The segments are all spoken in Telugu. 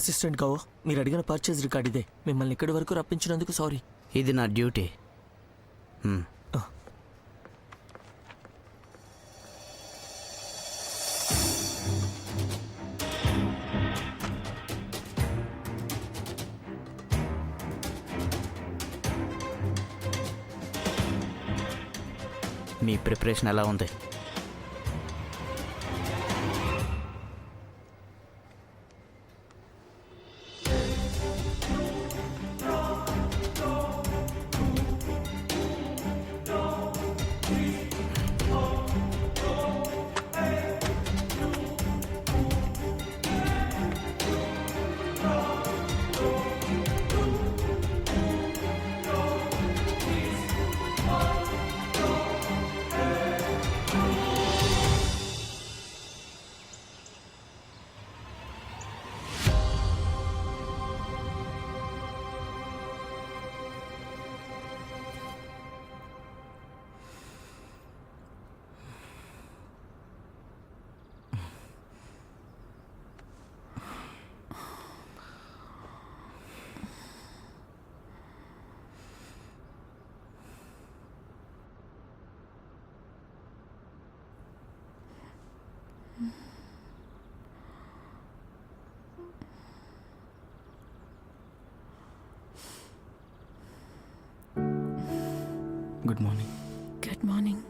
అసిస్టెంట్ కావో మీరు అడిగిన పర్చేజ్ రికార్డ్ ఇదే. మిమ్మల్ని ఇక్కడి వరకు రప్పించినందుకు సారీ. ఇది నా డ్యూటీ. మీ ప్రిపరేషన్ ఎలా ఉంది? Good morning. Good morning.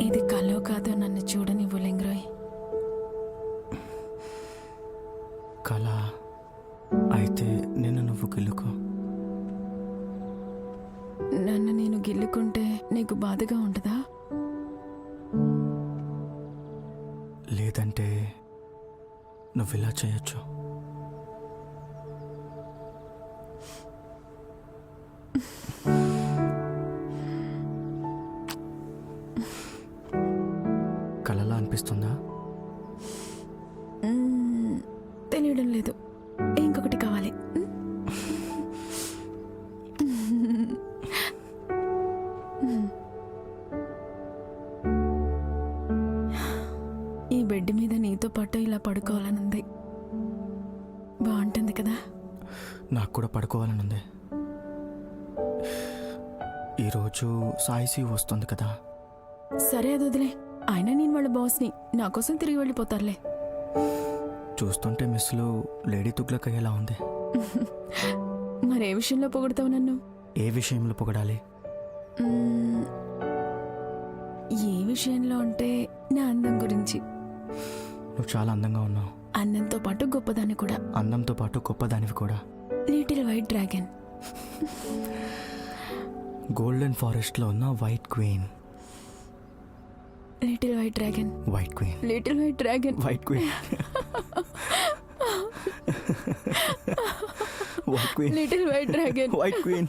ఇది కల్లో కాదో నన్ను చూడనివ్వు లింగ్రాయ్. కళ అయితే నిన్ను నువ్వు గిల్లుకో. నన్ను నేను గిల్లుకుంటే నీకు బాధగా ఉంటుందా? లేదంటే నువ్వు ఇలా చేయొచ్చు. కలలా అనిపిస్తుందా? తెలియడం లేదు. ఇంకొకటి కావాలి. ఈ బెడ్ మీద నీతో పాటు ఇలా పడుకోవాలనుంది. బాగుంటుంది కదా? నాకు కూడా పడుకోవాలనుంది. ఈరోజు సాయిసి వస్తుంది కదా. సరే అది వదిలే. అయినా నేను వాళ్ళ బాస్ని. నా కోసం తిరిగి వెళ్ళిపోతారులే. చూస్తుంటే మిస్లు లేడీ తుగ్లక్ అయ్యేలా ఉంది. మరే విషయంలో పొగుడతావు నన్ను? ఏ విషయంలో పొగడాలి? ఏ విషయంలో అంటే నా అందం గురించి. నువ్వు చాలా అందంగా ఉన్నావు. అందంతో పాటు గొప్పదాన్ని కూడా. అందంతో పాటు గొప్పదానివి కూడా. Little white dragon. Golden forest లో ఉన్న white queen. Little white dragon. White queen. Little white dragon. White queen. White queen. Little white dragon. White queen.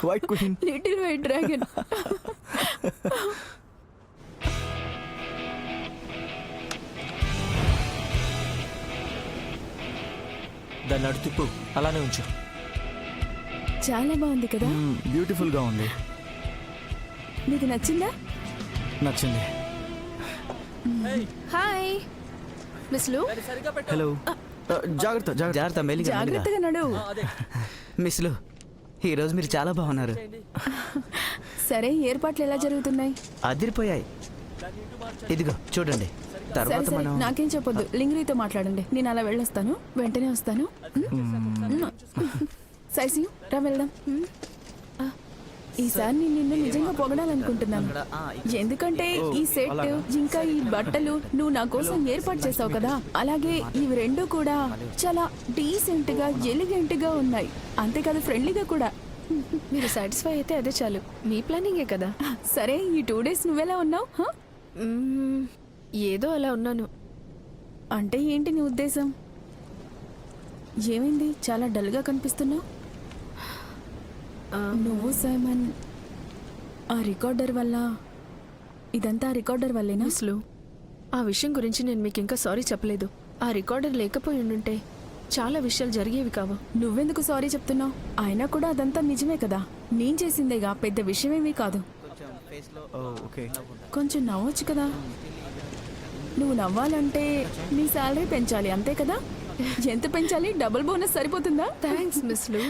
White queen. Little white dragon. దాన్ని అడు తిప్పు. అలానే ఉంచు. చాలా బాగుంది కదా? బ్యూటిఫుల్ గా ఉంది. నీకు నచ్చిందా? నచ్చింది. హాయ్ మిస్లు. హలో. జాగ్రత్త జాగ్రత్త. జాగ్రత్త, మెల్లిగా మెల్లిగా. జాగ్రత్తగా నడు. మిస్లు, ఈరోజు మీరు చాలా బాగున్నారు. సరే, ఏర్పాట్లు ఎలా జరుగుతున్నాయి? అదిరిపోయాయి. ఇదిగో చూడండి. సరే తర్వాత సరే, మనం నాకేం చెప్పొద్దు. లింగ్రీతో మాట్లాడండి. నేను అలా వెళ్ళొస్తాను. వెంటనే వస్తాను. సైసి రా వెళ్దాం. ఈసారి నేను నిన్ను నిజంగా పొగడాలనుకుంటున్నాను. ఎందుకంటే ఈ సెట్ ఇంకా ఈ బట్టలు నువ్వు నా కోసం ఏర్పాటు చేసావు కదా, అలాగే ఇవి రెండు కూడా చాలా డీసెంట్ గా ఎలిగెంట్ గా ఉన్నాయి. అంతేకాదు ఫ్రెండ్లీగా కూడా. మీరు సాటిస్ఫై అయితే అదే చాలు. మీ ప్లానింగే కదా. సరే, ఈ 2 days నువ్వెలా ఉన్నావు? ఏదో అలా ఉన్నాను. అంటే ఏంటి నీ ఉద్దేశం? ఏమైంది? చాలా డల్గా కనిపిస్తున్నావు. నువ్వు సైమన్ ఆ రికార్డర్ వల్ల, ఇదంతా రికార్డర్ వల్లేనా? అసలు ఆ విషయం గురించి నేను మీకు ఇంకా సారీ చెప్పలేదు. ఆ రికార్డర్ లేకపోయి ఉండుంటే చాలా విషయాలు జరిగేవి కావు. నువ్వెందుకు సారీ చెప్తున్నావు? అయినా కూడా అదంతా నిజమే కదా. నేను చేసిందేగా, పెద్ద విషయమేమీ కాదు. ఓకే. కొంచెం నవ్వొచ్చు కదా. నువ్వు నవ్వాలంటే నీ శాలరీ పెంచాలి, అంతే కదా? ఎంత పెంచాలి? డబుల్ బోనస్ సరిపోతుందా? థ్యాంక్స్ మిస్ లు.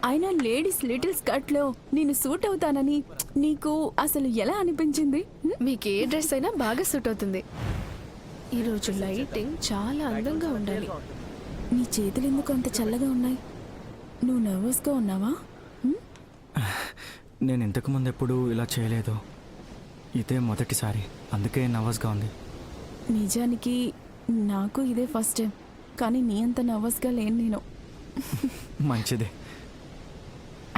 అయినా లేడీస్ లిటిల్ స్కర్ట్ లో నేను సూట్ అవుతానని నీకు అసలు ఎలా అనిపించింది? మీకు ఏ డ్రెస్ అయినా బాగా సూట్ అవుతుంది. ఈరోజు లైటింగ్ చాలా అందంగా ఉండాలి. నీ చేతులు ఎందుకు అంత చల్లగా ఉన్నాయి? నువ్వు నర్వస్గా ఉన్నావా? నేను ఇంతకుముందు ఎప్పుడూ ఇలా చేయలేదు. ఇదే మొదటిసారి, అందుకే నర్వస్గా ఉంది. నిజానికి నాకు ఇదే ఫస్ట్ టైం, కానీ నీ అంత నర్వస్గా లేను నేను. మంచిది.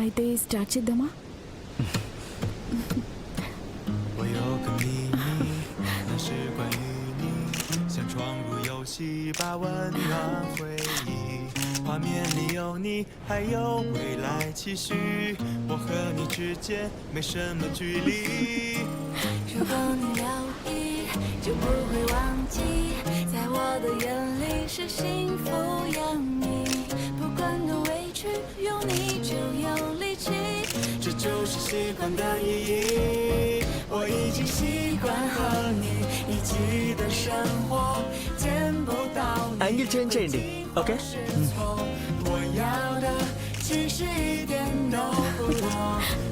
అయితే స్టార్ట్ చేద్దామా?我有个秘密，那是关于你，像闯入游戏，把温暖回忆，画面里有你，还有未来期许，我和你之间没什么距离。如果你留意，就不会忘记，在我的眼里是幸福洋溢。不管多委屈，有你就有力气，这就是习惯的意义。我已经习惯和你一起的生活，见不到你 యాంగిల్ చేంజ్ చేయండి. ఓకే,是错。我要的其实一点都不多，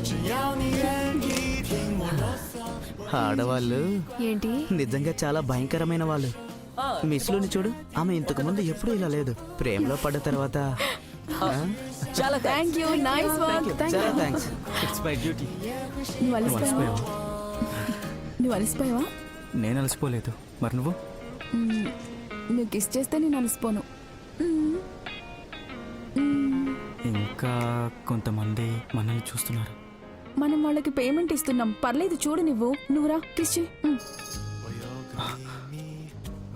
只要你愿意听我啰嗦。ఆడవాళ్ళు ఏంటి? నిజంగా చాలా భయంకరమైన వాళ్ళు. మిస్లుని చూడు, ఆమె ఇంతకు ముందు ఎప్పుడూ ఇలా లేదు. ప్రేమలో పడ్డ తర్వాత చాలా థ్యాంక్ యూ, నైస్ వర్క్. చాలా థ్యాంక్స్. It's my duty. నువ్వు అలసిపోయావా? నువ్వు అలసిపోయావా? నేను అలసిపోలేదు, మరి నువ్వు? నువ్వు కిస్ చేస్తే నేను అలసిపోను. మ్మ్. మ్మ్. ఇంకా కొంతమంది మనల్ని చూస్తున్నారు. మనం వాళ్ళకి పేమెంట్ ఇస్తున్నాం, పర్లేదు చూడు. నువ్వురా కిస్ చేయి.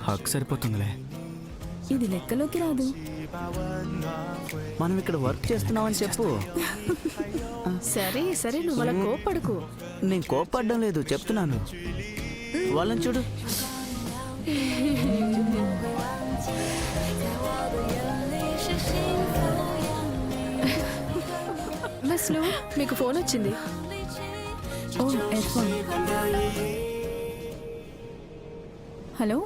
హక్ సరిపోతుందిలే. ఇది లెక్కలోకి రాదు. మనం ఇక్కడ వర్క్ చేస్తున్నామని చెప్పు. సరే సరే, నువ్వు అలా కోపడకు. నేను కోప్పడ్డం లేదు, చెప్తున్నాను. వాళ్ళని చూడు. మిస్ లు, మీకు ఫోన్ వచ్చింది. ఓ, ఎర్ఫోన్. హలో,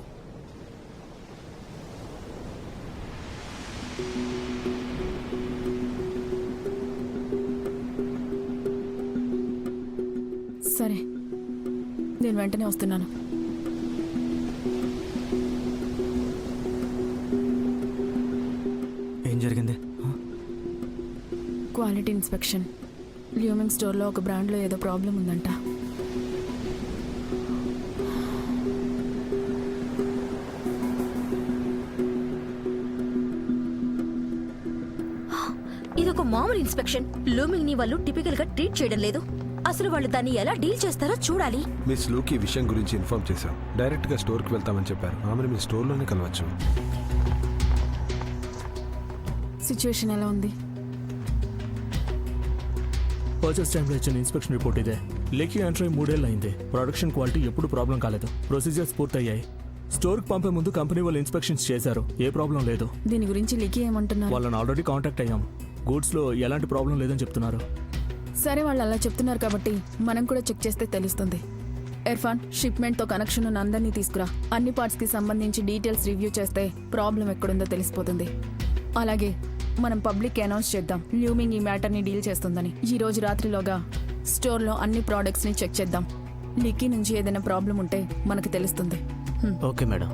సరే, నేను వెంటనే వస్తున్నాను. ఏం జరిగింది? Quality inspection. ల్యూమింగ్ స్టోర్లో ఒక బ్రాండ్లో ఏదో ప్రాబ్లం ఉందంట. ఇదొక మామూలు ఇన్స్పెక్షన్. లూమింగ్ ని వాళ్ళు టిపికల్ గా ట్రీట్ చేయడం లేదు. అసలు వాళ్ళు దాన్ని ఎలా డీల్ చేస్తారో చూడాలి. మిస్ లూకి విషయం గురించి ఇన్ఫార్మ్ చేశాం. డైరెక్ట్ గా స్టోర్ కి వెళ్తామని చెప్పారు. ఆమెను మీ స్టోర్ లోనే కలవచ్చు. సిచ్యువేషన్ ఎలా ఉంది? పర్చేస్ టైంలో ఇచ్చిన ఇన్స్పెక్షన్ రిపోర్ట్ ఇదే. లెక్కీ ఎంట్రీ 3 ఏళ్ళు అయింది. ప్రొడక్షన్ క్వాలిటీ ఎప్పుడు ప్రాబ్లం కాలేదు. ప్రొసీజర్స్ పూర్తయ్యాయి. స్టోర్కి పంపే ముందు కంపెనీ వాళ్ళు ఇన్స్పెక్షన్స్ చేశారు. ఏ ప్రాబ్లం లేదు. దీని గురించి లిఖి ఏమంటున్నారు? వాళ్ళని ఆల్రెడీ కాంటాక్ట్ అయ్యాం. గూడ్స్లో ఎలాంటి ప్రాబ్లం లేదని చెప్తున్నారు. సరే, వాళ్ళు అలా చెప్తున్నారు కాబట్టి మనం కూడా చెక్ చేస్తే తెలుస్తుంది. ఇర్ఫాన్, షిప్మెంట్తో కనెక్షన్ ఉన్న అందరినీ తీసుకురా. అన్ని పార్ట్స్కి సంబంధించి డీటెయిల్స్ రివ్యూ చేస్తే ప్రాబ్లం ఎక్కడుందో తెలిసిపోతుంది. అలాగే మనం పబ్లిక్ అనౌన్స్ చేద్దాం ల్యూమింగ్ ఈ మ్యాటర్ని డీల్ చేస్తుందని. ఈ రోజు రాత్రిలోగా స్టోర్లో అన్ని ప్రోడక్ట్స్ని చెక్ చేద్దాం. లిక్కీ నుంచి ఏదైనా ప్రాబ్లం ఉంటే మనకు తెలుస్తుంది. Okay madam.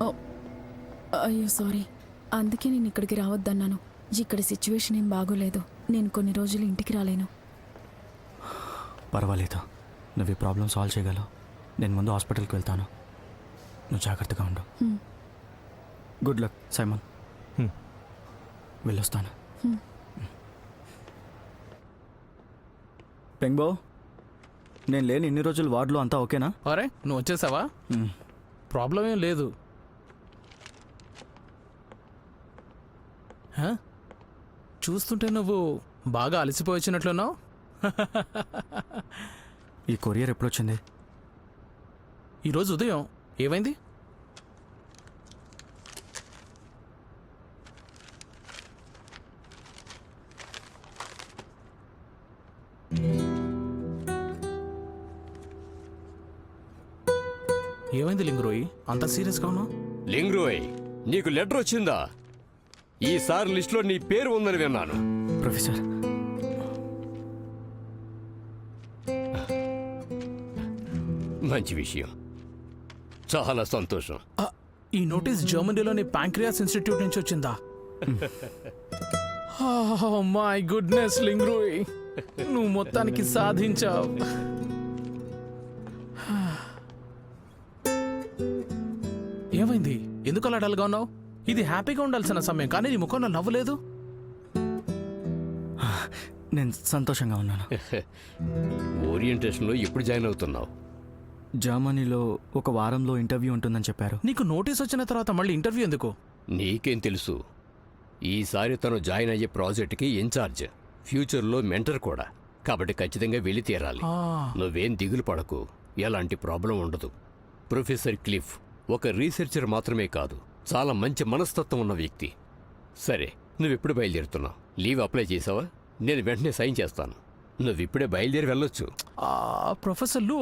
ఓ, అయ్యో సారీ. అందుకే నేను ఇక్కడికి రావద్దన్నాను. ఇక్కడ సిచ్యువేషన్ ఏం బాగోలేదు. నేను కొన్ని రోజులు ఇంటికి రాలేను. పర్వాలేదు, నువ్వు ఈ ప్రాబ్లం సాల్వ్ చేయగలవు. నేను ముందు హాస్పిటల్కి వెళ్తాను. నువ్వు జాగ్రత్తగా ఉండు. Good luck Simon. వెళ్ళొస్తాను. పెంగ్బో, నేను లేని ఇన్ని రోజులు వార్డులో అంతా ఓకేనా? అరే, నువ్వు వచ్చేసావా? ప్రాబ్లం ఏం లేదు. చూస్తుంటే నువ్వు బాగా అలసిపోయి వచ్చినట్లున్నావు. ఈ కొరియర్ ఎప్పుడొచ్చింది? ఈరోజు ఉదయం. ఏమైంది? ఏమైంది లింగ్రోయి అంత సీరియస్గా ఉన్నావు? లింగ్రోయ్, నీకు లెటర్ వచ్చిందా? ఈసారి లిస్టులో నీ పేరు ఉందని విన్నాను. ప్రొఫెసర్, మంచి విషయం, చాలా సంతోషం. ఈ నోటీస్ జర్మనీలోని ప్యాంక్రియాస్ ఇన్స్టిట్యూట్ నుంచి వచ్చిందా? మై గుడ్నెస్ లింగ్రోయ్, నువ్వు మొత్తానికి సాధించావు. ఏమైంది? ఎందుకు అలా డల్గా ఉన్నావు? ఇది హ్యాపీగా ఉండాల్సిన సమయం, కానీ నీ ముఖంలో నవ్వు లేదు. నేను సంతోషంగా ఉన్నాను. ఓరియంటేషన్లో ఎప్పుడు జాయిన్ అవుతున్నావు? జర్మనీలో ఒక వారంలో ఇంటర్వ్యూ ఉంటుందని చెప్పారు. నీకు నోటీస్ వచ్చిన తర్వాత మళ్ళీ ఇంటర్వ్యూ ఎందుకు? నీకేం తెలుసు, ఈసారి తను జాయిన్ అయ్యే ప్రాజెక్ట్కి ఇన్ఛార్జ్, ఫ్యూచర్లో మెంటర్ కూడా. కాబట్టి ఖచ్చితంగా వెళ్ళి తీరాలి. నువ్వేం దిగులు పడకు, ఎలాంటి ప్రాబ్లం ఉండదు. ప్రొఫెసర్ క్లిఫ్ ఒక రీసెర్చర్ మాత్రమే కాదు, చాలా మంచి మనస్తత్వం ఉన్న వ్యక్తి. సరే, నువ్వెప్పుడు బయలుదేరుతున్నావు? లీవ్ అప్లై చేసావా? నేను వెంటనే సైన్ చేస్తాను. నువ్విప్పుడే బయలుదేరి వెళ్ళొచ్చు. ప్రొఫెసర్ లు,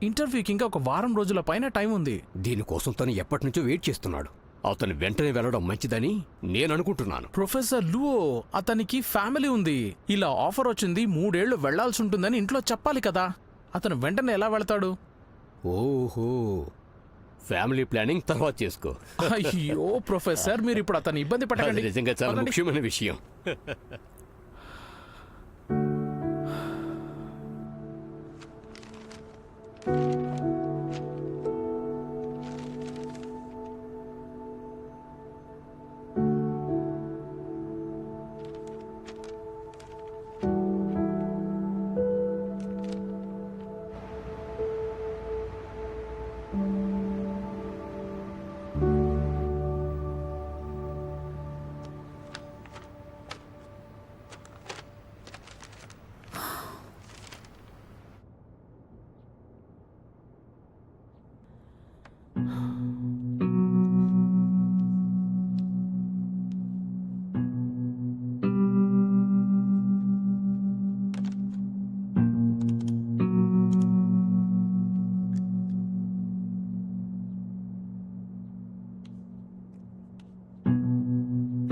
ఇంటర్వ్యూకి ఇంకా ఒక వారం రోజుల పైన టైం ఉంది. దీనికోసం తను ఎప్పటి నుంచో వెయిట్ చేస్తున్నాడు. అతను వెంటనే వెళ్ళడం మంచిదని నేను అనుకుంటున్నాను. ప్రొఫెసర్ లు, అతనికి ఫ్యామిలీ ఉంది. ఇలా ఆఫర్ వచ్చింది, 3 ఏళ్లు వెళ్లాల్సి ఉంటుందని ఇంట్లో చెప్పాలి కదా. అతను వెంటనే ఎలా వెళ్తాడు? ఓహో, ఫ్యామిలీ ప్లానింగ్ తర్వాత చేసుకో. అయ్యో ప్రొఫెసర్, మీరు ఇప్పుడు అతను ఇబ్బంది అది పడకండి. నిజంగా చాలా పదండి. ముఖ్యమైన విషయం.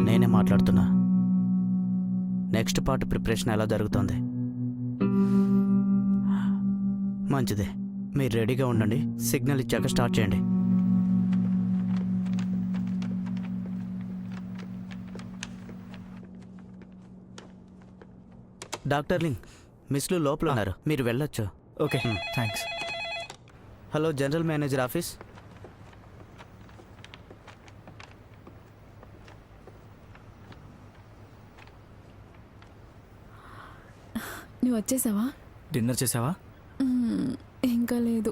నేనే మాట్లాడుతున్నా. నెక్స్ట్ పార్ట్ ప్రిపరేషన్ ఎలా జరుగుతోంది? మంచిదే, మీరు రెడీగా ఉండండి. సిగ్నల్ ఇచ్చాక స్టార్ట్ చేయండి. డాక్టర్ లింగ్, మిస్లు లోపల ఉన్నారు, మీరు వెళ్ళొచ్చు. Okay, thanks. Hello, general manager office. నువ్వు వచ్చేసావా? డిన్నర్ చేసావా? ఇంకా లేదు.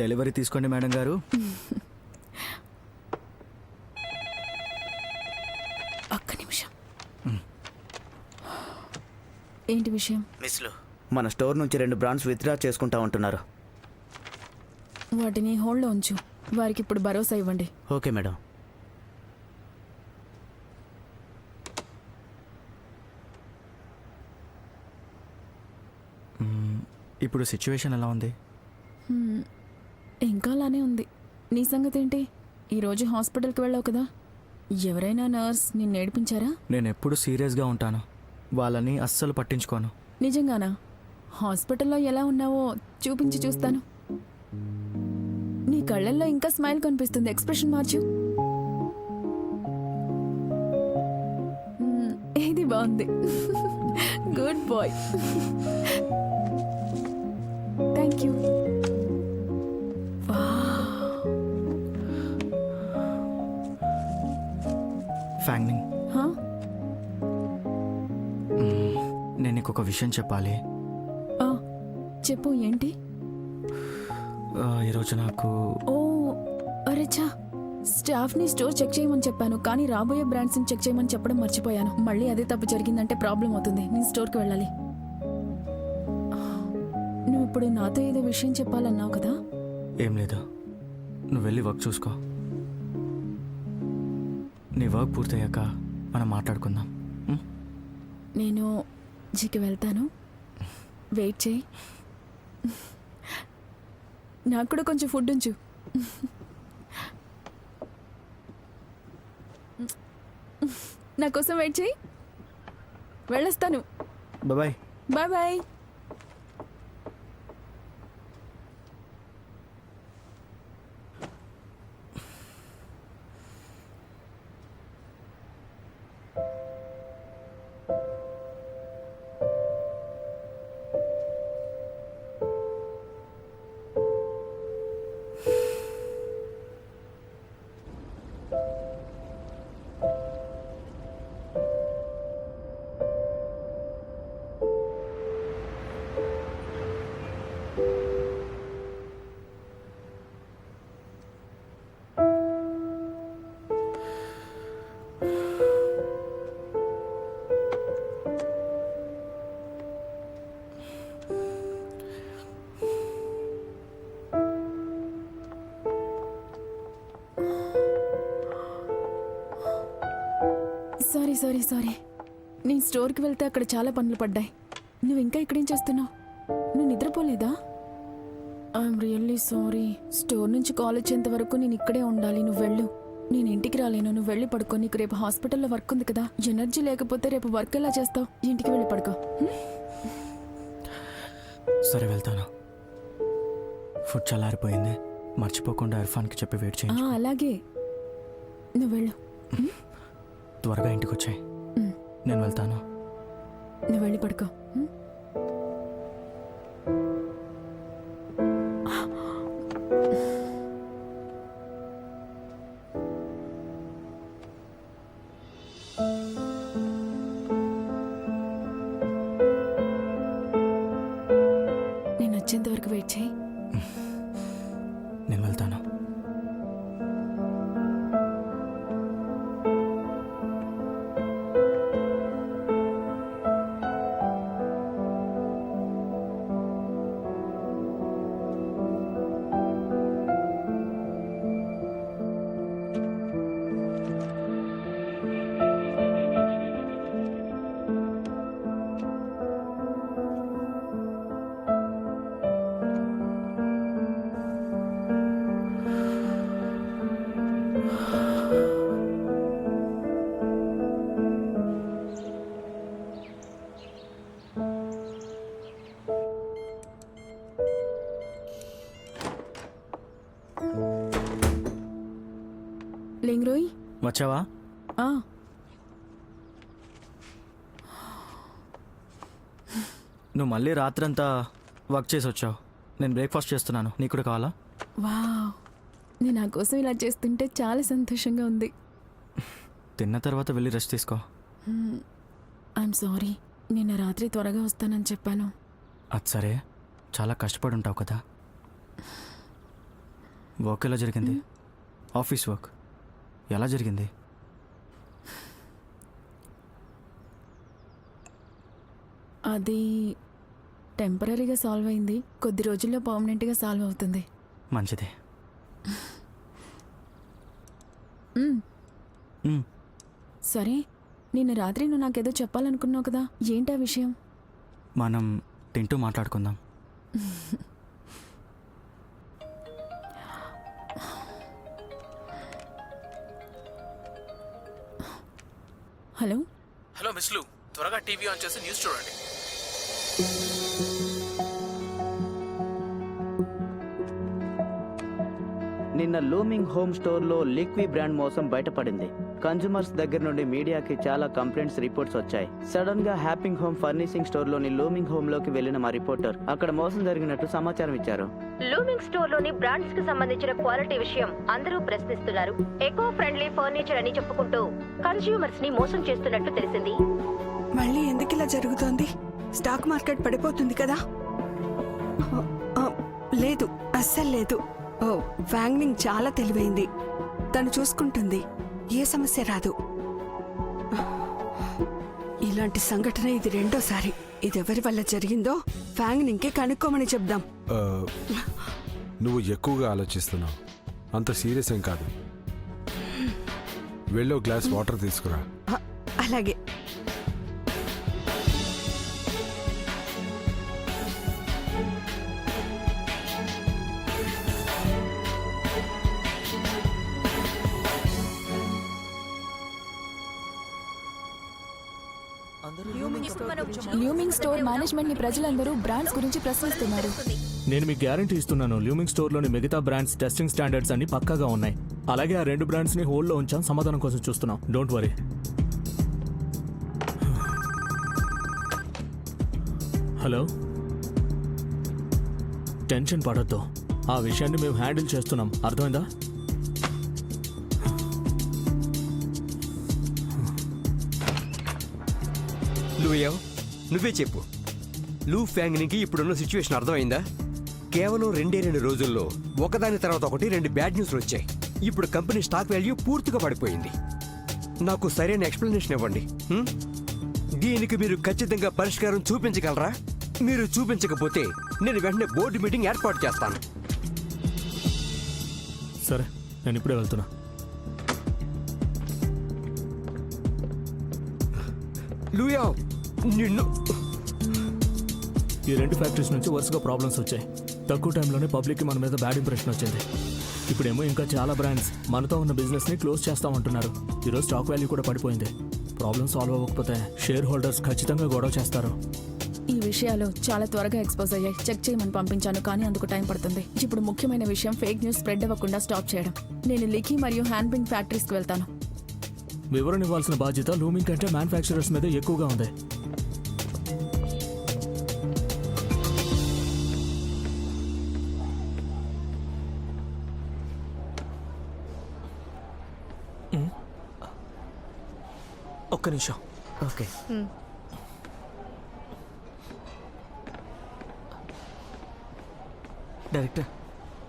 డెలివరీ తీసుకోండి మేడం గారు. ఒక్క నిమిషం. ఏంటి విషయం? మిస్లు మన స్టోర్ నుంచి 2 బ్రాండ్స్ విత్డ్రా చేసుకుంటా ఉంటున్నారు. వాటిని హోల్డ్లో ఉంచు. వారికి ఇప్పుడు భరోసా ఇవ్వండి. Okay madam. ఇప్పుడు సిచ్యువేషన్ ఎలా ఉంది? ఇంకా అలానే ఉంది. నీ సంగతి ఏంటి? ఈరోజు హాస్పిటల్కి వెళ్ళావు కదా, ఎవరైనా నర్స్ నిన్ను ఏడిపించారా? నేను ఎప్పుడు సీరియస్గా ఉంటాను, వాళ్ళని అస్సలు పట్టించుకోను. నిజంగానా? హాస్పిటల్లో ఎలా ఉన్నావో చూపించి చూస్తాను. నీ కళ్ళల్లో ఇంకా స్మైల్ కనిపిస్తుంది. ఎక్స్ప్రెషన్ మార్చు. ఇది బాగుంది. Good boy. Thank you. Fangning, నేను నీకు ఒక విషయం చెప్పాలి. చెప్పు. ఏంటి? ఈరోజు నాకు అరేచా, స్టాఫ్ని స్టోర్ చెక్ చేయమని చెప్పాను, కానీ రాబోయే బ్రాండ్స్ని చెక్ చేయమని చెప్పడం మర్చిపోయాను. మళ్ళీ అదే తప్పు జరిగిందంటే ప్రాబ్లం అవుతుంది. నేను స్టోర్కి వెళ్ళాలి. నువ్వు ఇప్పుడు నాతో ఏదో విషయం చెప్పాలన్నావు కదా? ఏం లేదు, నువ్వు వెళ్ళి వర్క్ చూసుకో. నీ వర్క్ పూర్తయ్యాక మనం మాట్లాడుకుందాం. నేను జీకి వెళ్తాను, వెయిట్ చేయి. నాకు కూడా కొంచెం ఫుడ్ ఉంచు. నా కోసం వెయిట్ చేయి. వెళ్ళొస్తాను. బాయ్. Bye bye. సారీ. నేను స్టోర్కి వెళ్తే అక్కడ చాలా పనులు పడ్డాయి. నువ్వు ఇంకా ఇక్కడేం చేస్తున్నావు? నువ్వు నిద్రపోలేదా? I'm really sorry. స్టోర్ నుంచి కాల్ వచ్చేంత వరకు నేను ఇక్కడే ఉండాలి. నువ్వు వెళ్ళు. నేను ఇంటికి రాలేను. నువ్వు వెళ్ళి పడుకో. నీకు రేపు హాస్పిటల్లో వర్క్ ఉంది కదా. ఎనర్జీ లేకపోతే రేపు వర్క్ ఎలా చేస్తావు? ఇంటికి వెళ్ళి పడుకో. సరే వెళ్తాను. ఫుడ్ చల్లారిపోయింది. మర్చిపోకుండా ఇర్ఫాన్కి చెప్పి వెయిట్ చేయండి. అలాగే. నువ్వు వెళ్ళు. త్వరగా ఇంటికి వచ్చాయి. నేను వెళ్తాను. నువ్వు వెళ్ళి పడుకో. నేను వచ్చేంత వరకు వెయిట్ చేయి. నేను వెళ్తాను. లింగ్రోయ్, వచ్చావా? నువ్వు మళ్ళీ రాత్రంతా వర్క్ చేసి వచ్చావు. నేను బ్రేక్ఫాస్ట్ చేస్తున్నాను. నీకు కూడా కావాలా? వావ్, నేను నా కోసం ఇలా చేస్తుంటే చాలా సంతోషంగా ఉంది. తిన్న తర్వాత వెళ్ళి రెస్ట్ తీసుకో. I'm sorry. నిన్న రాత్రి త్వరగా వస్తానని చెప్పాను. అది సరే, చాలా కష్టపడి ఉంటావు కదా. వర్క్ ఎలా జరిగింది? ఆఫీస్ వర్క్ ఎలా జరిగింది? అది టెంపరీగా సాల్వ్ అయింది. కొద్ది రోజుల్లో పర్మనెంట్గా సాల్వ్ అవుతుంది. మంచిది. సరే, నిన్న రాత్రి నువ్వు నాకేదో చెప్పాలనుకున్నావు కదా. ఏంటా విషయం? మనం తింటూ మాట్లాడుకుందాం. హలో హలో మిస్ లు, త్వరగా టీవీ ఆన్ చేసి న్యూస్ చూడండి. నిన్న లూమింగ్ హోమ్ స్టోర్లో లిక్వీ బ్రాండ్ మోసం బయటపడింది. కన్జ్యూమర్స్ దగ్గర నుండి మీడియాకి చాలా కంప్లైంట్స్ రిపోర్ట్స్ వచ్చాయి. సడన్ గా హ్యాపింగ్ హోమ్ ఫర్నిషింగ్ స్టోర్ లోని లూమింగ్ హోమ్ లోకి వెళ్లిన మా రిపోర్టర్ అక్కడ మోసం జరిగినట్టు సమాచారం ఇచ్చారు. లూమింగ్ స్టోర్ లోని బ్రాండ్స్ కి సంబంధించిన క్వాలిటీ విషయం అందరూ ప్రశ్నిస్తున్నారు. ఎకో ఫ్రెండ్లీ ఫర్నిచర్ అని చెప్పుకుంటూ కన్స్యూమర్స్ ని మోసం చేస్తున్నట్టు తెలిసింది. మళ్ళీ ఎందుకు ఇలా జరుగుతోంది? స్టాక్ మార్కెట్ పడిపోతుంది కదా? లేదు, అస్సలు లేదు. ఫ్యాంగ్నింగ్ చాలా తెలివైంది. తను చూసుకుంటుంది. ఏ సమస్య రాదు. ఇలాంటి సంఘటన ఇది రెండోసారి. ఇది ఎవరి వల్ల జరిగిందో ఫ్యాంగ్నింగ్కి కనుక్కోమని చెప్దాం. నువ్వు ఎక్కువగా ఆలోచిస్తున్నావు. అంత సీరియస్ ఏం కాదు. వెళ్ళో గ్లాస్ వాటర్ తీసుకురా. అలాగే. ల్యూమింగ్ స్టోర్ మేనేజ్మెంట్ ని ప్రజలందరూ బ్రాండ్స్ గురించి ప్రశ్నిస్తున్నారు. నేను మీకు గ్యారంటీ ఇస్తున్నాను, ల్యూమింగ్ స్టోర్లోని మిగతా బ్రాండ్స్ టెస్టింగ్ స్టాండర్డ్స్ అన్ని పక్కాగా ఉన్నాయి. అలాగే ఆ 2 బ్రాండ్స్ని హోల్డ్లో ఉంచాం, సమాధానం కోసం చూస్తున్నాం. Don't worry. హలో, టెన్షన్ పడొద్దు, ఆ విషయాన్ని మేము హ్యాండిల్ చేస్తున్నాం, అర్థమైందా? లూయో, నువ్వే చెప్పు. లూ ఫ్యాంగ్నికి ఇప్పుడున్న సిచ్యువేషన్ అర్థమైందా? కేవలం 2 రోజుల్లో ఒకదాని తర్వాత ఒకటి 2 బ్యాడ్ న్యూస్లు వచ్చాయి. ఇప్పుడు కంపెనీ స్టాక్ వాల్యూ పూర్తిగా పడిపోయింది. నాకు సరైన ఎక్స్ప్లెనేషన్ ఇవ్వండి. దీనికి మీరు ఖచ్చితంగా పరిష్కారం చూపించగలరా? మీరు చూపించకపోతే నేను వెంటనే బోర్డు మీటింగ్ ఏర్పాటు చేస్తాను. సరే, నేను ఇప్పుడే వెళ్తున్నా. లూయో, నిన్ను ఈ 2 ఫ్యాక్టరీస్ నుంచి వరుసగా ప్రాబ్లమ్స్ వచ్చాయి. తక్కువ టైంలోనే పబ్లిక్కి మన మీద బ్యాడ్ ఇంప్రెషన్ వచ్చింది. ఇప్పుడేమో ఇంకా చాలా బ్రాండ్స్ మనతో ఉన్న బిజినెస్ని క్లోజ్ చేస్తామంటున్నారు. ఈరోజు స్టాక్ వాల్యూ కూడా పడిపోయింది. ప్రాబ్లమ్ సాల్వ్ అవ్వకపోతే షేర్ హోల్డర్స్ ఖచ్చితంగా గొడవ చేస్తారు. ఈ విషయాలు చాలా త్వరగా ఎక్స్పోజ్ అయ్యాయి. చెక్ చేయమని పంపించాను, కానీ అందుకు టైం పడుతుంది. ఇప్పుడు ముఖ్యమైన విషయం ఫేక్ న్యూస్ స్ప్రెడ్ అవ్వకుండా స్టాప్ చేయడం. నేను లికీ మరియు హ్యాండ్పింగ్ ఫ్యాక్టరీస్కి వెళ్తాను. వివరణ ఇవ్వాల్సిన బాధ్యత లూమింగ్ కంటే మ్యానుఫ్యాక్చరర్స్ మీద ఎక్కువగా ఉంది. ఒక్క నిమిషం. ఓకే. డైరెక్టర్,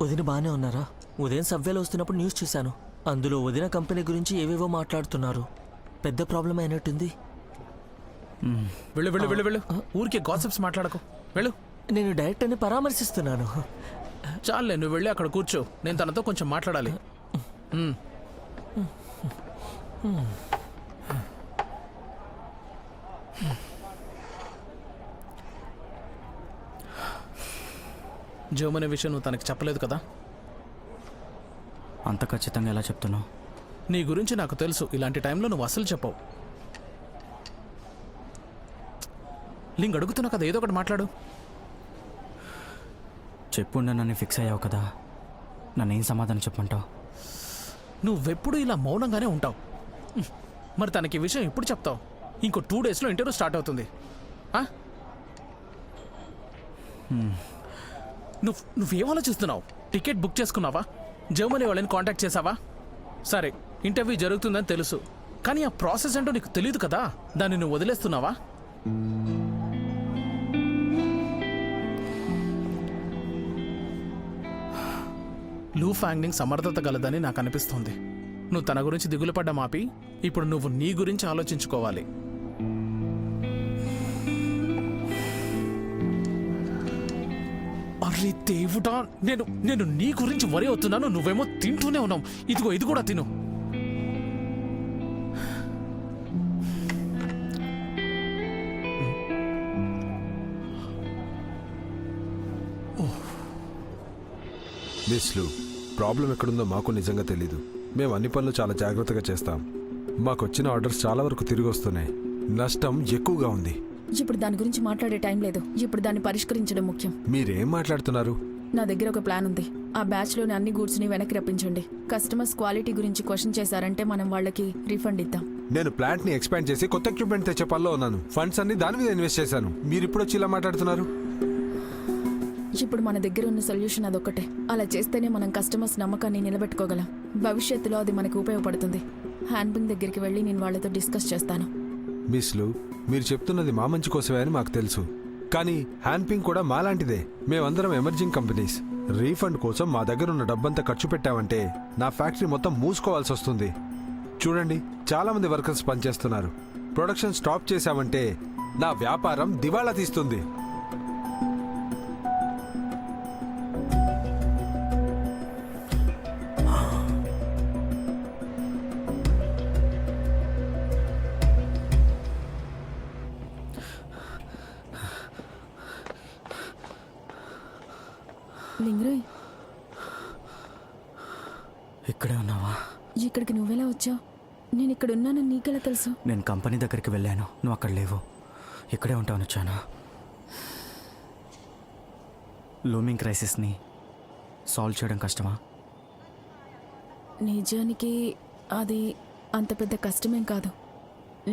వదిన బాగానే ఉన్నారా? ఉదయం సబ్వేలో వస్తున్నప్పుడు న్యూస్ చూశాను. అందులో వదిన కంపెనీ గురించి ఏవేవో మాట్లాడుతున్నారు. పెద్ద ప్రాబ్లం అయినట్టుంది. వెళ్ళు వెళ్ళు వెళ్ళు వెళ్ళు, ఊరికే గాసిప్స్ మాట్లాడకు, వెళ్ళు. నేను డైరెక్టర్ని పరామర్శిస్తున్నాను. చాలే, నువ్వు వెళ్ళి అక్కడ కూర్చో, నేను తనతో కొంచెం మాట్లాడాలి. జర్మనీ విషయం నువ్వు తనకి చెప్పలేదు కదా? అంత ఖచ్చితంగా ఎలా చెప్తున్నావు? నీ గురించి నాకు తెలుసు. ఇలాంటి టైంలో నువ్వు అసలు చెప్పవు. లింగ్ అడుగుతున్నా కదా, ఏదో ఒకటి మాట్లాడు. చెప్పుండే నన్ను ఫిక్స్ అయ్యావు కదా, నన్ను ఏం సమాధానం చెప్పమంటావు? నువ్వెప్పుడు ఇలా మౌనంగానే ఉంటావు. మరి తనకి ఈ విషయం ఎప్పుడు చెప్తావు? ఇంకో 2 డేస్లో ఇంటర్వ్యూ స్టార్ట్ అవుతుంది. నువ్వేం ఆలోచిస్తున్నావు? టికెట్ బుక్ చేసుకున్నావా? జర్మనీ వాళ్ళని కాంటాక్ట్ చేసావా? సరే, ఇంటర్వ్యూ జరుగుతుందని తెలుసు, కానీ ఆ ప్రాసెస్ ఏంటో నీకు తెలియదు కదా. దాన్ని నువ్వు వదిలేస్తున్నావా? లూ ఫ్యాంగ్నింగ్ సమర్థత గలదని నాకు అనిపిస్తోంది. నువ్వు తన గురించి దిగులు పడ్డ మాపి ఇప్పుడు నువ్వు నీ గురించి ఆలోచించుకోవాలి. అరే దేవుడా, నేను నీ గురించి వరి అవుతున్నాను, నువ్వేమో తింటూనే ఉన్నావు. ఇదిగో ఇది కూడా తిను. మిస్ లూ, ప్రాబ్లం ఎక్కడుందో మాకు నిజంగా తెలీదు. మేము అన్ని పనులు చాలా జాగ్రత్తగా చేస్తాం. మాకు వచ్చిన ఆర్డర్స్ చాలా వరకు తిరిగి వస్తున్నాయి. నష్టం ఎక్కువగా ఉంది. ఇప్పుడు దాని గురించి మాట్లాడే టైం లేదు. ఇప్పుడు దాన్ని పరిష్కరించడం ముఖ్యం. మీరేం మాట్లాడుతున్నారు? నా దగ్గర ఒక ప్లాన్ ఉంది. ఆ బ్యాచ్ లోని అన్ని గూడ్స్ ని వెనక్కి రప్పించండి. కస్టమర్స్ క్వాలిటీ గురించి క్వశ్చన్ చేశారంటే మనం వాళ్ళకి రీఫండ్ ఇద్దాం. నేను ప్లాంట్ ని ఎక్స్పాండ్ చేసి కొత్త ఎక్విప్మెంట్ తెచ్చే పనిలో ఉన్నాను. ఫండ్స్ అన్ని దాని మీద ఇన్వెస్ట్ చేశాను. మీరు ఇప్పుడు వచ్చి ఇలా మాట్లాడుతున్నారు? ఇప్పుడు మన దగ్గర ఉన్న సొల్యూషన్ అదొక్కటే. అలా చేస్తేనే మనం కస్టమర్స్ నమ్మకాన్ని నిలబెట్టుకోగలం. భవిష్యత్తులో అది మనకు ఉపయోగపడుతుంది. హ్యాండ్పింగ్ దగ్గరికి వెళ్ళి నేను వాళ్ళతో డిస్కస్ చేస్తాను. మిస్లు, మీరు చెప్తున్నది మా మంచి కోసమే అని మాకు తెలుసు. కానీ హ్యాండ్పింగ్ కూడా మాలాంటిదే. మేమందరం ఎమర్జింగ్ కంపెనీస్. రీఫండ్ కోసం మా దగ్గర ఉన్న డబ్బంతా ఖర్చు పెట్టామంటే నా ఫ్యాక్టరీ మొత్తం మూసుకోవాల్సి వస్తుంది. చూడండి, చాలా మంది వర్కర్స్ పనిచేస్తున్నారు. ప్రొడక్షన్ స్టాప్ చేశామంటే నా వ్యాపారం దివాళా తీస్తుంది. లింగ్రోయ్, ఇక్కడే ఉన్నావా? ఇక్కడికి నువ్వెలా వచ్చావు? నేను ఇక్కడ ఉన్నానని నీకెలా తెలుసు? నేను కంపెనీ దగ్గరికి వెళ్ళాను, నువ్వు అక్కడ లేవు. ఇక్కడే ఉంటాను వచ్చాను. లూమింగ్ క్రైసిస్ని సాల్వ్ చేయడం కష్టమా? నిజానికి అది అంత పెద్ద కష్టమేం కాదు.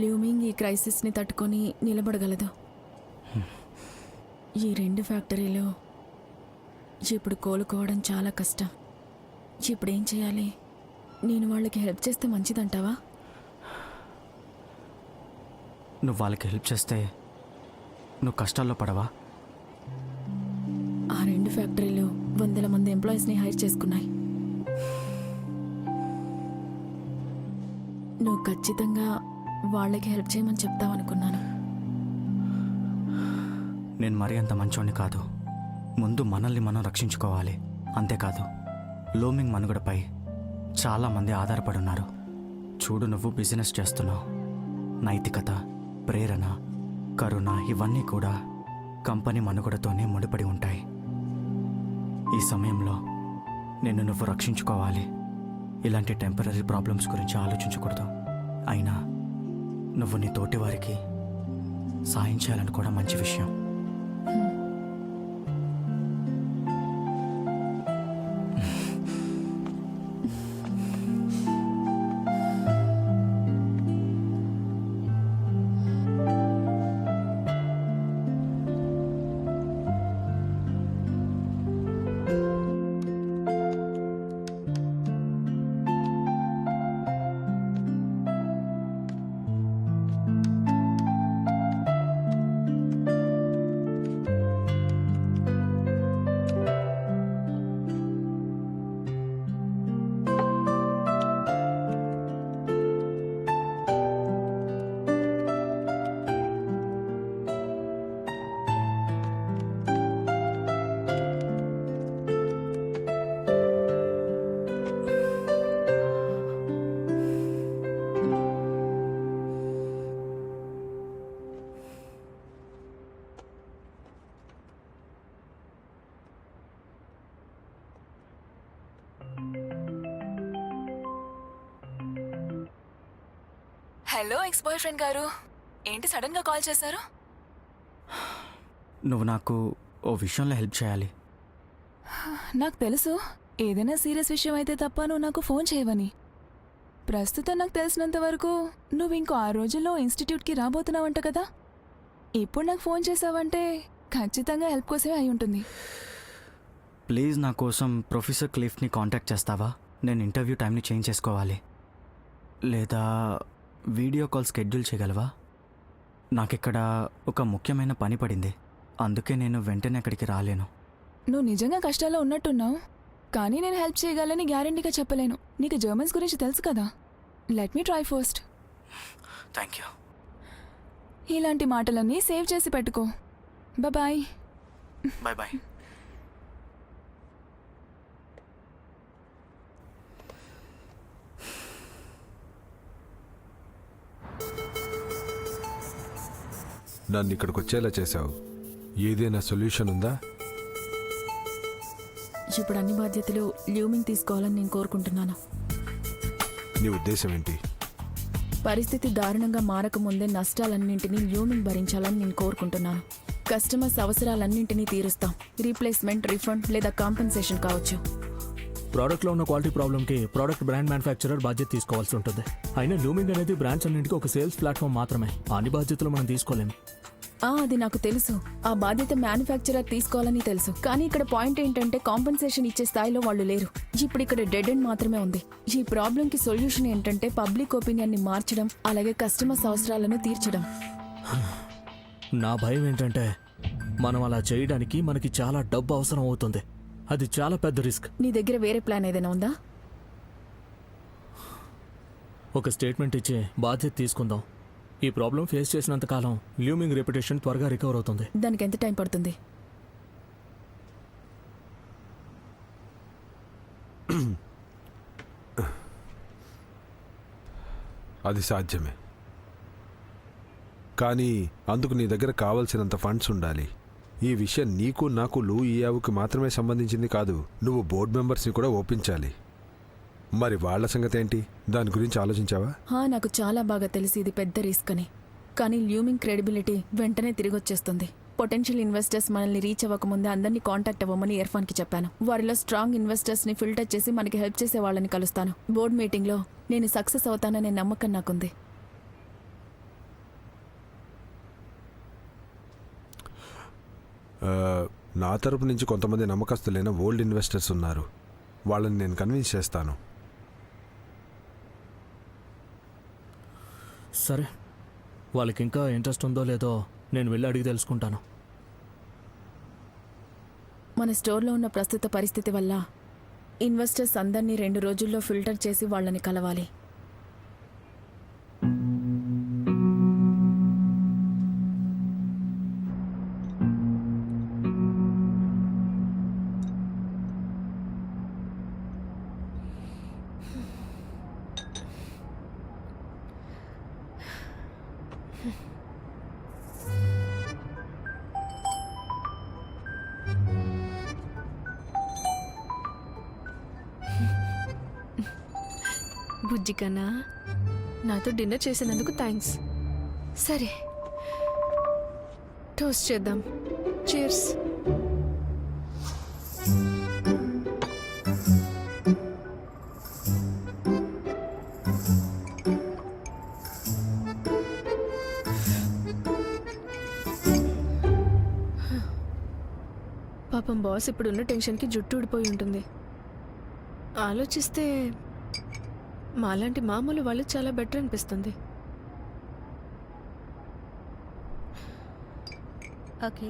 లూమింగ్ ఈ క్రైసిస్ని తట్టుకొని నిలబడగలదు. ఈ 2 ఫ్యాక్టరీలు ఇప్పుడు కోలుకోవడం చాలా కష్టం. ఇప్పుడు ఏం చేయాలి? నేను వాళ్ళకి హెల్ప్ చేస్తే మంచిదంటావా? నువ్వు వాళ్ళకి హెల్ప్ చేస్తే నువ్వు కష్టాల్లో పడవా? ఆ 2 ఫ్యాక్టరీలు వందల మంది ఎంప్లాయీస్ని హైర్ చేసుకున్నాయి. నువ్వు ఖచ్చితంగా వాళ్ళకి హెల్ప్ చేయమని చెప్తావనుకున్నాను. నేను మరీ అంత మంచోడిని కాదు. ముందు మనల్ని మనం రక్షించుకోవాలి. అంతేకాదు, లూమింగ్ మనుగడపై చాలామంది ఆధారపడి ఉన్నారు. చూడు, నువ్వు బిజినెస్ చేస్తున్నావు. నైతికత, ప్రేరణ, కరుణ ఇవన్నీ కూడా కంపెనీ మనుగడతోనే ముడిపడి ఉంటాయి. ఈ సమయంలో నిన్ను నువ్వు రక్షించుకోవాలి. ఇలాంటి టెంపరీ ప్రాబ్లమ్స్ గురించి ఆలోచించకూడదు. అయినా నువ్వు నీ తోటి వారికి సాయం చేయాలనుకోవడం మంచి విషయం. హలో ఎక్స్ బాయ్ ఫ్రెండ్ గారు, ఏంటి సడన్గా కాల్ చేశారు? నువ్వు నాకు ఓ విషయంలో హెల్ప్ చేయాలి. నాకు తెలుసు, ఏదైనా సీరియస్ విషయం అయితే తప్ప నువ్వు నాకు ఫోన్ చేయవని. ప్రస్తుతం నాకు తెలిసినంత వరకు నువ్వు ఇంకో 6 రోజుల్లో ఇన్స్టిట్యూట్కి రాబోతున్నావంట కదా. ఇప్పుడు నాకు ఫోన్ చేసావంటే ఖచ్చితంగా హెల్ప్ కోసమే అయి ఉంటుంది. ప్లీజ్ నా కోసం ప్రొఫెసర్ క్లిఫ్ని కాంటాక్ట్ చేస్తావా? నేను ఇంటర్వ్యూ టైంని చేంజ్ చేసుకోవాలి. లేదా వీడియో కాల్ షెడ్యూల్ చేయగలవా? నాకిక్కడ ఒక ముఖ్యమైన పని పడింది, అందుకే నేను వెంటనే అక్కడికి రాలేను. నువ్వు నిజంగా కష్టాల్లో ఉన్నట్టున్నావు, కానీ నేను హెల్ప్ చేయగలని గ్యారెంటీగా చెప్పలేను. నీకు జర్మన్స్ గురించి తెలుసు కదా. Let me try first. Thank you. ఇలాంటి మాటలన్నీ సేవ్ చేసి పెట్టుకో. బాయ్. Bye bye. నన్ను ఇక్కడికి వచ్చేలా చేశావు. ఏదైనా సొల్యూషన్ ఉందా? ఇప్పుడు అన్ని బాధ్యతలు లూమింగ్ తీసుకోవాలని నేను కోరుకుంటున్నాను. నీ ఉద్దేశం ఏంటి? పరిస్థితి దారుణంగా మారకముందే నష్టాలన్నింటినీ లూమింగ్ భరించాలని నేను కోరుకుంటున్నాను. కస్టమర్స్ అవసరాలన్నింటినీ తీరుస్తాం. రీప్లేస్మెంట్, రిఫండ్ లేదా కాంపెన్సేషన్ కావచ్చు. ప్రోడక్ట్లో ఉన్న క్వాలిటీ ప్రాబ్లంకి ప్రోడక్ట్ బ్రాండ్ మ్యానుఫ్యాక్చరర్ బాధ్యత తీసుకోవాల్సి ఉంటుంది. అయినా లూమింగ్ అనేది బ్రాండ్స్ అన్నింటికి ఒక సేల్స్ ప్లాట్ఫామ్ మాత్రమే. అన్ని బాధ్యతలు మనం తీసుకోలేము. అది నాకు తెలుసు. ఆ బాధ్యత మ్యానుఫ్యాక్చరర్ తీసుకోవాలని తెలుసు. కానీ ఇక్కడ పాయింట్ ఏంటంటే కాంపెన్సేషన్ ఇచ్చే స్థాయిలో వాళ్ళు లేరు. ఇప్పుడు ఇక్కడ డెడ్ ఎండ్ మాత్రమే ఉంది. ఈ ప్రాబ్లంకి సొల్యూషన్ ఏంటంటే పబ్లిక్ ఒపీనియన్ని మార్చడం, అలాగే కస్టమర్స్ అవసరాలను తీర్చడం. నా భయం ఏంటంటే మనం అలా చేయడానికి మనకి చాలా డబ్బు అవసరం అవుతుంది. అది చాలా పెద్ద రిస్క్. నీ దగ్గర వేరే ప్లాన్ ఏదైనా ఉందా? ఒక స్టేట్మెంట్ ఇచ్చి బాధ్యత తీసుకుందాం. ఈ ప్రాబ్లం ఫేస్ చేసినంత కాలం లూమింగ్ రెప్యుటేషన్ త్వరగా రికవర్ అవుతుంది. దానికి ఎంత టైం పడుతుంది? అది సాధ్యమే, కానీ అందుకు నీ దగ్గర కావలసినంత ఫండ్స్ ఉండాలి. ఈ విషయం నీకు, నాకు, లూ ఇయావుకి మాత్రమే సంబంధించింది కాదు. నువ్వు బోర్డు మెంబర్స్ని కూడా ఒప్పించాలి. మరి వాళ్ళ సంగతి ఏంటి? దాని గురించి ఆలోచించావా? నాకు చాలా బాగా తెలిసి ఇది పెద్ద రిస్క్ అని. కానీ ల్యూమింగ్ క్రెడిబిలిటీ వెంటనే తిరిగి వచ్చేస్తుంది. పొటెన్షియల్ ఇన్వెస్టర్స్ మనల్ని రీచ్ అవ్వకముందే అందరినీ కాంటాక్ట్ అవ్వమని ఇర్ఫాన్కి చెప్పాను. వారిలో స్ట్రాంగ్ ఇన్వెస్టర్స్ని ఫిల్టర్ చేసి మనకి హెల్ప్ చేసే వాళ్ళని కలుస్తాను. బోర్డ్ మీటింగ్లో నేను సక్సెస్ అవుతాననే నమ్మకం నాకుంది. నా తరపు నుంచి కొంతమంది నమ్మకస్తులైన ఓల్డ్ ఇన్వెస్టర్స్ ఉన్నారు. వాళ్ళని నేను కన్విన్స్ చేస్తాను. సరే, వాళ్ళకి ఇంకా ఇంట్రెస్ట్ ఉందో లేదో నేను వెళ్ళి అడిగి తెలుసుకుంటాను. మన స్టోర్లో ఉన్న ప్రస్తుత పరిస్థితి వల్ల ఇన్వెస్టర్స్ అందరినీ 2 రోజుల్లో ఫిల్టర్ చేసి వాళ్ళని కలవాలి. బుజ్జి కన్నా, నాతో డిన్నర్ చేసినందుకు థ్యాంక్స్. సరే, టోస్ట్ చేద్దాం. చీర్స్. పాపం బాస్ ఇప్పుడున్న టెన్షన్కి జుట్టు ఊడిపోయి ఉంటుంది. ఆలోచిస్తే మాలాంటి మామూలు వాళ్ళు చాలా బెటర్ అనిపిస్తుంది. ఓకే,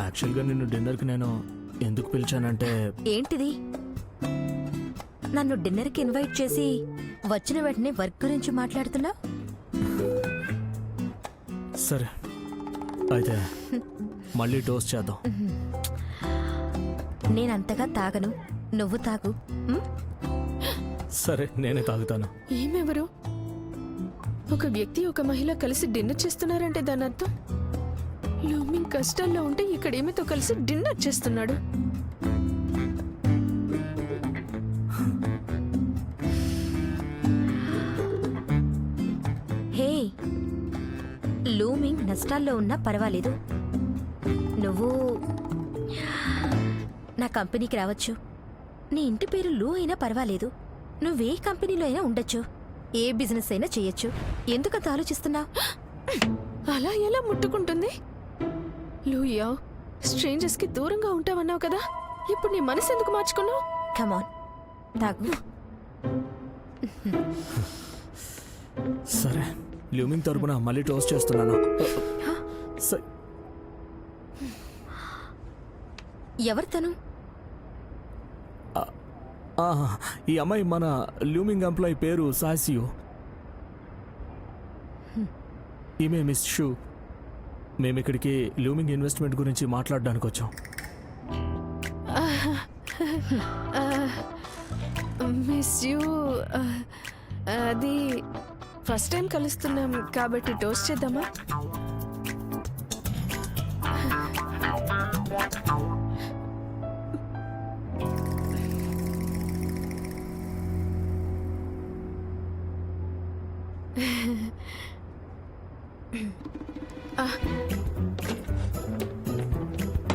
యాక్చువల్గా నిన్ను డిన్నర్కి నేను ఎందుకు పిలిచానంటే, ఏంటిది? నన్ను డిన్నర్కి ఇన్వైట్ చేసి వచ్చిన వెంటనే వర్క్ గురించి మాట్లాడుతున్నా? సరే అయితే మళ్ళీ టోస్ట్ చేద్దాం. నేనంతగా తాగను, నువ్వు తాగు. సరే, నేనే తాగుతాను. ఏమెవరు? ఒక వ్యక్తి ఒక మహిళ కలిసి డిన్నర్ చేస్తున్నారంటే దాని అర్థం లూమింగ్ కష్టాల్లో ఉంటే ఇక్కడ ఏమితో కలిసి డిన్నర్ చేస్తున్నాడు. హే, లూమింగ్ నష్టాల్లో ఉన్నా పర్వాలేదు. నువ్వు నా కంపెనీకి రావచ్చు. నీ ఇంటి పేరు లూ అయినా పర్వాలేదు. నువ్వే కంపెనీలో అయినా ఉండొచ్చు. ఏ బిజినెస్ అయినా చేయొచ్చు. ఎందుకంత ఆలోచిస్తున్నా? అలా ఎలా ముట్టుకుంటుంది? లూయా, స్ట్రేంజర్స్ కి దూరంగా ఉంటావన్నావు కదా, ఇప్పుడు నీ మనసు ఎందుకు మార్చుకున్నావు? కమాన్, తాగు. సరే, ల్యూమింగ్ తరపున మళ్ళీ టోస్ట్ చేస్తున్నాను. ఎవరు తను? ఈ అమ్మాయి మన ల్యూమింగ్ ఎంప్లాయీ, పేరు సాసియో. ఈమె మిస్ షూ. మేము ఇక్కడికి ల్యూమింగ్ ఇన్వెస్ట్మెంట్ గురించి మాట్లాడడానికి వచ్చాం. Miss you. అది ఫస్ట్ టైం కలుస్తున్నాం కాబట్టి టోస్ట్ చేద్దామా?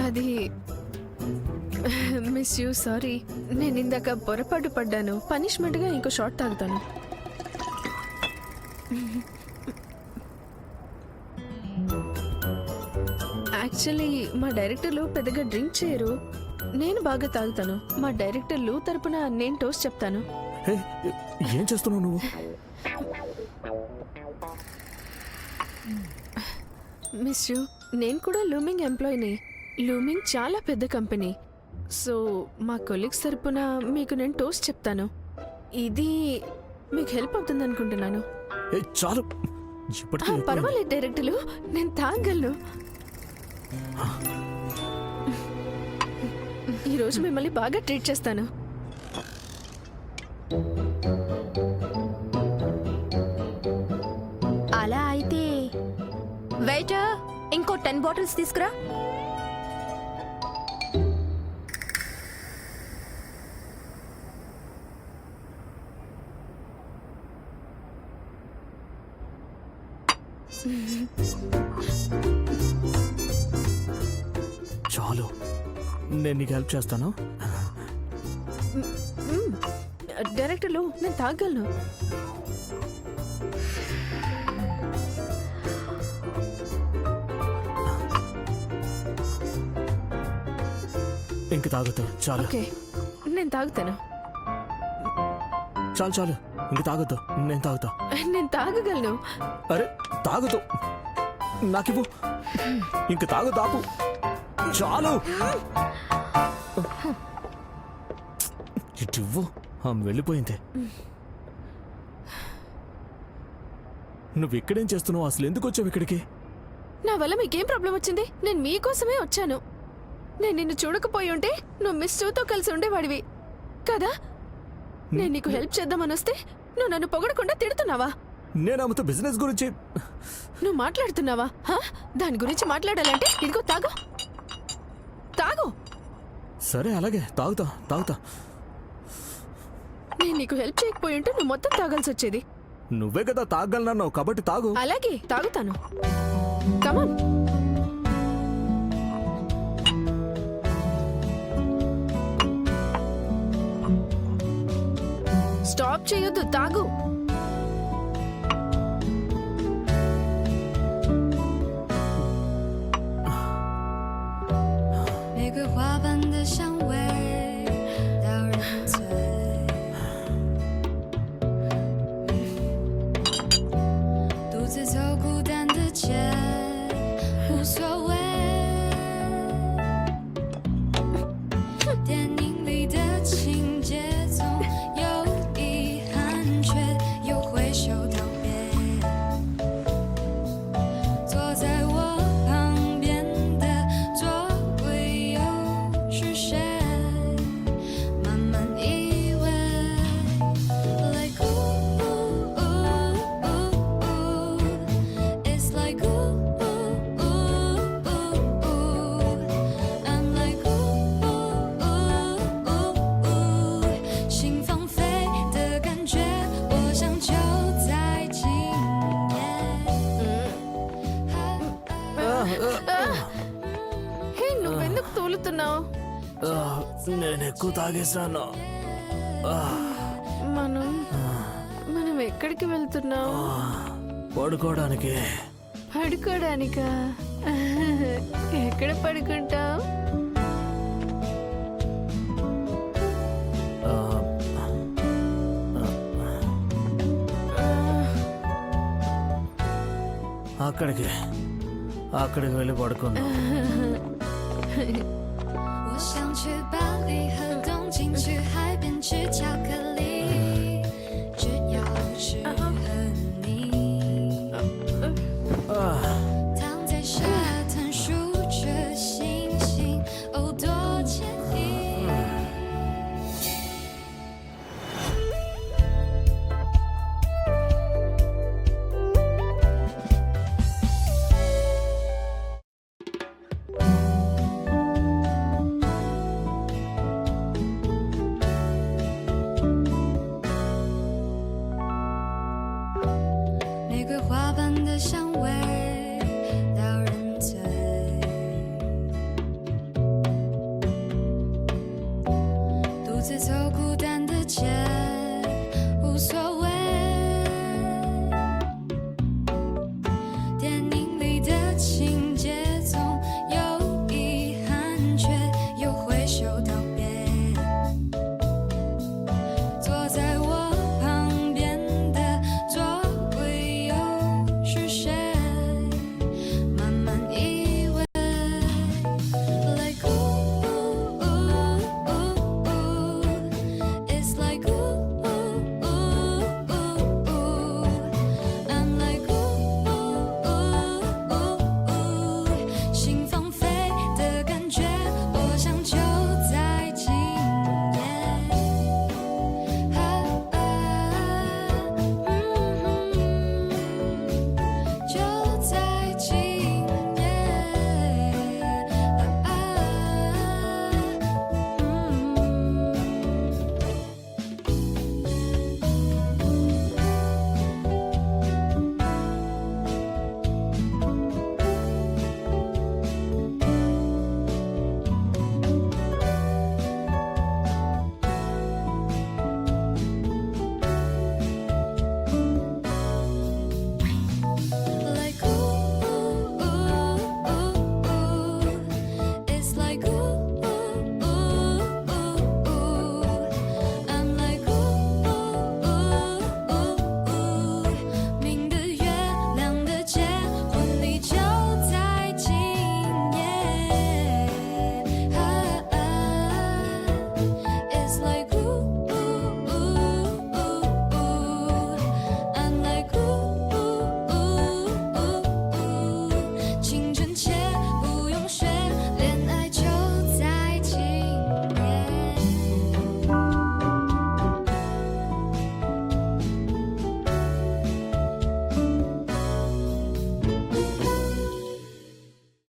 అది మిస్ యూ, సారీ. నేను ఇందాక పొరపాటు పడ్డాను. పనిష్మెంట్గా ఇంకో షాట్ తాగుతాను. యాక్చువల్లీ మా డైరెక్టర్లు పెద్దగా డ్రింక్ చేయరు. నేను బాగా తాగుతాను. మా డైరెక్టర్లు తరపున నేను టోస్ట్ చెప్తాను. ఏం చేస్తున్నావు నువ్వు? మిస్ యూ, నేను కూడా లూమింగ్ ఎంప్లాయీని. లూమింగ్ చాలా పెద్ద కంపెనీ. సో మా కొలీగ్స్ తరపున మీకు నేను టోస్ట్ చెప్తాను. ఇది మీకు హెల్ప్ అవుతుంది అనుకుంటున్నాను. చాలు, పర్వాలేదు డైరెక్టర్లు, నేను తాగలను. ఈరోజు మిమ్మల్ని బాగా ట్రీట్ చేస్తాను. అలా అయితే వెయిటర్, ఇంకో 10 బాటిల్స్ తీసుకురా. నేను నీకు హెల్ప్ చేస్తాను. డైరెక్టర్లు నేను తాగలను. ఇంక తాగుతా చాలు. ఓకే నేను తాగుతాను. చాలు చాలు ఇంక తాగొద్దు, నేను తాగుతా. నేను తాగగలను. అరే తాగుతూ నాకివ్వు. ఇంక తాగు తాపు చాలు. ఇటివ్వు. వెళ్ళిపోయింది. నువ్వు ఇక్కడేం చేస్తున్నావు? అసలు ఎందుకు వచ్చావు ఇక్కడికి? నా వల్ల మీకేం ప్రాబ్లం వచ్చింది? నేను మీకోసమే వచ్చాను. నేను నిన్ను చూడకపోయి ఉంటే నువ్వు మిస్ చూతో కలిసి ఉండేవాడివి కదా. నేను నీకు హెల్ప్ చేద్దామని వస్తే నువ్వు నన్ను పొగడకుండా తిడుతున్నావా? నేను ఆమెతో బిజినెస్ గురించి నువ్వు మాట్లాడుతున్నావా? దాని గురించి మాట్లాడాలంటే ఇదిగో తాగు తాగు. సరే అలాగే తాగుతా తాగుతా. నేను నీకు హెల్ప్ చేయకపోయి ఉంటే నువ్వు మొత్తం తాగాల్సి వచ్చేది. నువ్వే కదా తాగలన్నావు కాబట్టి తాగు. అలాగే తాగుతాను. కమాన్. స్టాప్ చేయొద్దు, తాగు. నువ్వెందుకు తోలుతున్నావు? నేను ఎక్కువ తాగేశాను. మనం ఎక్కడికి వెళ్తున్నావు? పడుకోవడానికి. పడుకోవడానికా? ఎక్కడ పడుకుంటావు? అక్కడికి వెళ్ళి పడుకున్నా. 我想去巴黎和东京，去海边吃巧克力，只要是和你。躺在沙滩数着星星，哦，多惬意。玫瑰花瓣的香味撩人醉，独自走